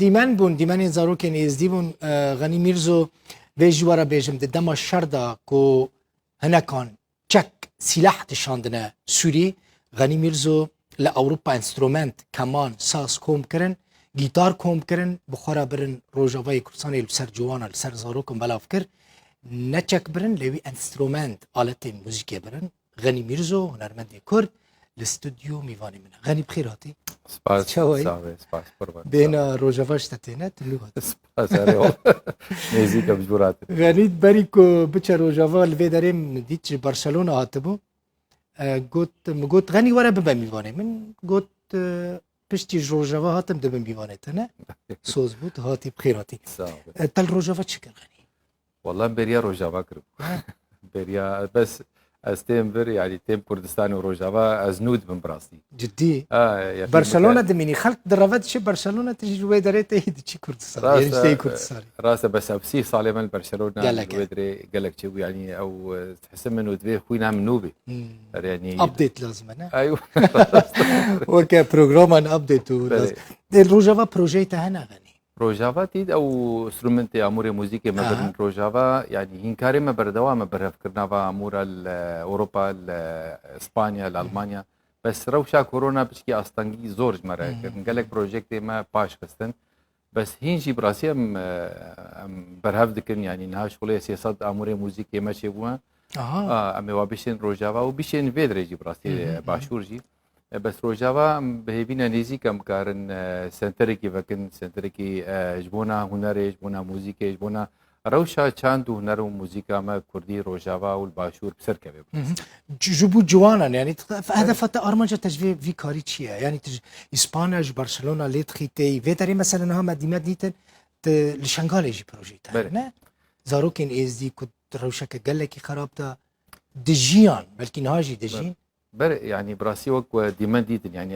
دیمن بون دیمن زاروکن ازدی بون غنی میرزو بجوارا بجم دما شردا کو هنکان چک سلاح تشاندنه سوری غنی میرزو لأوروبا انسترومنت کمان ساز کوم کرن گیتار کوم کرن بخورا برن روجاوای کردستانی لسر جوانا لسر زاروکن بلاف کر نچک برن لوی انسترومنت آلت موزیکی برن غنی میرزو هنرمند کرد الاستوديو ميفاني منها غني بخيراتي سپاس شوي سپاس قربان بين روجافاش تاتينات اللغة سپاس اريو ميزيكا بجبرات غني بريكو بتشا روجافا الفي داريم ديتش برشلونة هاتبو قلت غني ورا ببا ميفاني من قلت بشتي روجافا هاتم دبا ميفاني تنا صوز بوت هاتي بخيراتي تل روجافا تشكر غني والله بريا روجافا كرب بريا بس از تیم بر يعني تیم كردستان وروجافا ازنود من براسي جدي يا برشلونه دميني خلق درافات شي برشلونه تجي ويدريت هيدي شي كردستان يعني شي كردستان راسه بس ابسي صالح من برشلونه قالك قالك شو يعني او تحس منه دبي خوينا من نوبي يعني ابديت لازم انا ايوه وكا بروجرام ان ابديت الروجافا بروجيتا هنا غني روجافا تيد او انسترومنتي امور موزيكي ما بين روجافا يعني هنكاري ما بردوا ما برف كرنافا امور اوروبا اسبانيا المانيا بس روشا كورونا بشكي اصلا زورج مره قالك بروجكت ما باش خستن بس هينجي براسي برهف دكن يعني انها شغله سياسات امور موزيكي ماشي بوا ام وابشين روجافا وبشين فيدريجي براسي باشورجي بس روجافا بهيبينا نيزي كم كارن سنتريكي فكن سنتريكي جبونا هنري جبونا موزيكي جبونا روشا چاند هنر وموزيكا ما كردي روجافا والباشور بسركه جبو جوانا يعني هذا فتا ارمجه تجفي في كاري تشيا يعني اسبانيا برشلونه ليتخيتي فيتري مثلا هم ديمديتن لشنغال يجي بروجيتا نه زاروكين ازدي كنت روشك قال لك خرابته دجيان بلكي نهاجي دجين بر يعني براسي وك ديما ديتن يعني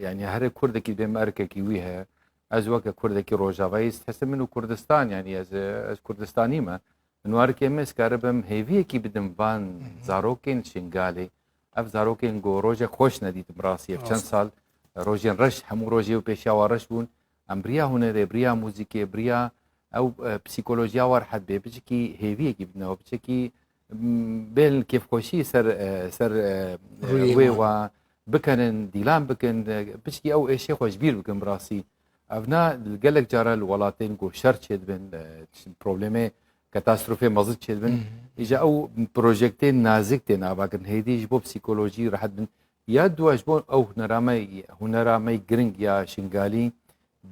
يعني هر كردكي بماركه كيويها از وك كردكي روجافايس تحس منه كردستان يعني از كردستاني ما نواركي مس كاربم هيفي كي بدم فان زاروكين شنغالي اف زاروكين جو روجا خوش نديت براسي في كان سال روجين رش همو روجي وبيشا ورش بون امبريا هنا بريا موزيكي بريا او بسيكولوجيا ورحد بيجي هيفي كي بدنا بيجي بين كيف خوشي سر ويوا بكن ديلان بكن بشكي او شيء خوش كبير بكن براسي افنا قالك جارا الولاتين جو شر تشد بن بروبليمي كاتاستروفي مزد تشد بن اجا او بروجيكتين نازكتين اباكن هيدي جبو بسيكولوجي راح بن يا دو جبون او هنرامي جرينج يا شنغالي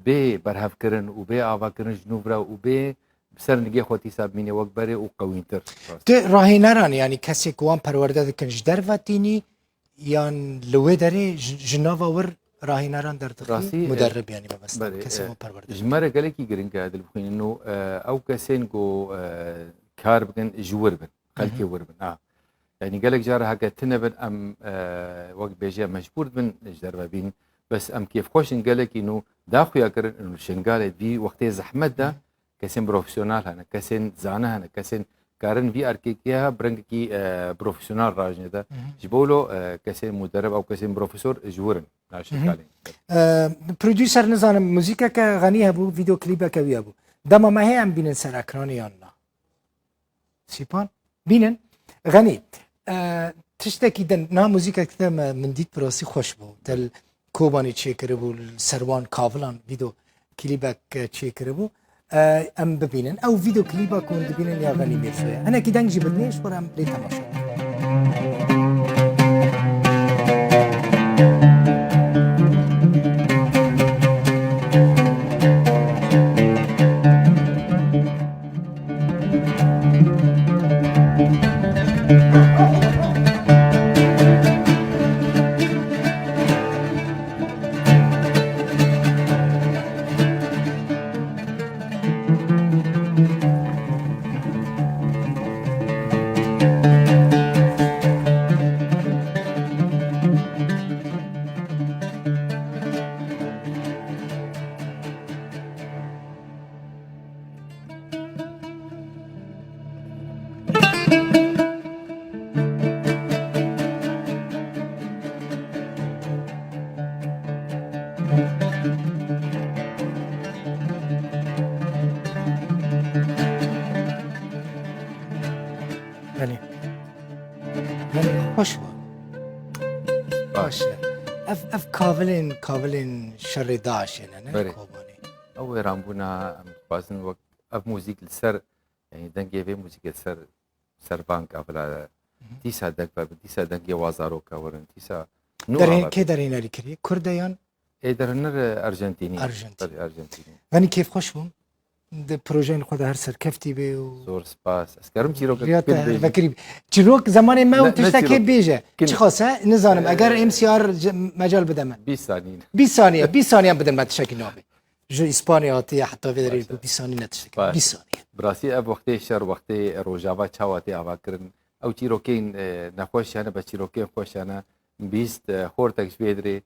بي برهف كرن وبي افا كرن جنوبرا وبي بسر نگه خوتی ساب مینه وقت بره و قوینتر ته راهی نران یعنی کسی کوان پرورده کنج در واتینی یان لوی داره جناوا ور راهی نران در تخی مدرب يعني بس کسی کوان پرورده جمره قال کی گرین که دل بخین انه او کسین کو کار بکن جور بن خلکی ور بن يعني قال لك جاره هكا تنبن ام وقت بيجي مجبور بن جدر بين بس ام كيف خوشن قال لك انه داخو يا كرن انه شنغال بي وقت زحمت ده كسين بروفيسيونال هنا كسين زانه هنا كسين كارن في اركيكيها برنكي بروفيسيونال راجنه ده جبولو كسين مدرب او كسين بروفيسور جورن ناشكالين بروديوسر نظام موسيقى كغنيها بو فيديو كليبا كبي بو دما ما هي عم بينن سر اكراني يانا سيبان بينن غني تشتكي دن نا موسيقى كذا من ديت براسي خوش بو تل كوباني تشيكر بو سروان كافلان فيديو كليبا تشيكر بو ام ببینن او فيديو كليبا كون ببینن يا غني ميرسويا انا كي دنجي بدنيش ورا لي تماشا اف كافلين شر داعش يعني بله. كوباني او رامبونا بازن وقت اف موزيك السر يعني دنگي في موزيك السر سر بانك افلا تيسا دنگ باب تيسا دنگي وازارو كورن تيسا درين كي درين اللي كري كرديان ايدرنر ارجنتيني أرجنتيني. ارجنتيني غني كيف خوش بوم ده بروجين خود هر سر كفتي بي و زور سباس اسكرم تيرو رياضة كل بيجي فكري تشيروك زمان ما لا، وتشتكي نسيروك. بيجا كل- تشخص نظام اگر ام سي ار مجال بدم 20 ثانية 20 ثانية بدل ما تشتكي نوبي جو اسبانيا هاتي حتى في دري 20 ثانية نتشتكي باش. 20 ثانية براسي اب وقتی شر وقتی روجاوا چاواتی آوا کرن او چیروکین نخوش یانه به چیروکین خوش یانه بیست خورتک شویدری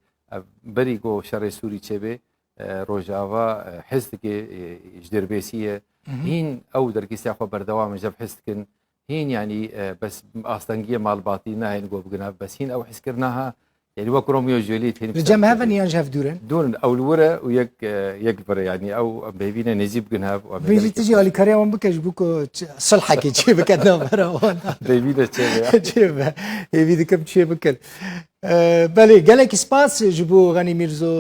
بری گو شر سوری چه به روجاوا حس که جدربیسیه هین او در کسی خو بردوام جب حس کن هین يعني بس اصلا مال باطي ناين جو بقنا بس هين او حس كرناها يعني وكروميو جوليت هين الجام هافن ينجف دورن دون او الورا ويك يكبر يعني او بيبينا نجيب جناب بيجي تجي على كريم وان بكش بوكو صلحك تشي بكنا مروان بيبينا تشي تشي يبي كم تشي بكل بالي قالك سباس جبو غني ميرزو